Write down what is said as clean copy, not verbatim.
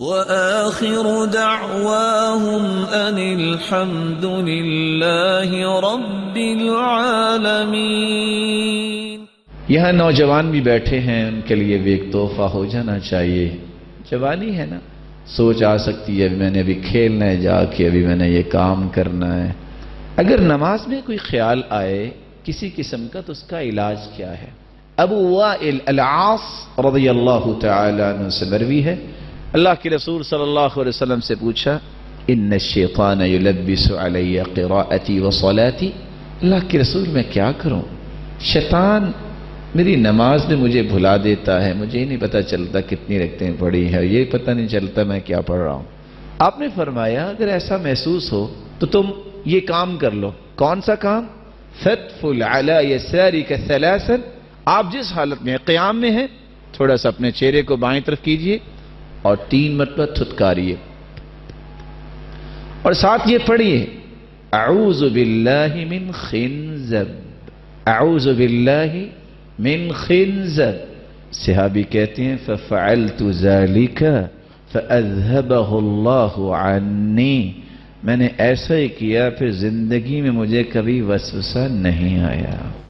وآخر دعواهم أن الحمد لله رب العالمين۔ یہاں نوجوان بھی بیٹھے ہیں، ان کے لیے بھی ایک تحفہ ہو جانا چاہیے۔ جوانی ہے نا، سوچ آ سکتی ہے میں نے ابھی کھیلنا ہے جا کے، ابھی میں نے یہ کام کرنا ہے۔ اگر نماز میں کوئی خیال آئے کسی قسم کا تو اس کا علاج کیا ہے؟ ابو وائل العاص رضی اللہ تعالی عنہ سے مروی ہے، اللہ کے رسول صلی اللہ علیہ وسلم سے پوچھا، ان الشیطان یلبس علی قراءتی وصلاتی، اللہ کے رسول میں کیا کروں؟ شیطان میری نماز میں مجھے بھلا دیتا ہے، مجھے ہی نہیں پتہ چلتا کتنی رکعتیں پڑھی ہے، یہ پتہ نہیں چلتا میں کیا پڑھ رہا ہوں۔ آپ نے فرمایا اگر ایسا محسوس ہو تو تم یہ کام کر لو۔ کون سا کام؟ فَتْفُلْ عَلَى يَسَارِكَ ثَلَاثًا، آپ جس حالت میں قیام میں ہیں تھوڑا سا اپنے چہرے کو بائیں طرف کیجئے اور 3 مرتبہ تھتکاریے، اور ساتھ یہ پڑھیے اعوذ باللہ من خنزب، اعوذ باللہ من خنزب۔ صحابی کہتے ہیں فَفَعَلْتُ ذَلِكَ فَأَذْهَبَهُ اللَّهُ عَنِّي، میں نے ایسا ہی کیا پھر زندگی میں مجھے کبھی وسوسہ نہیں آیا۔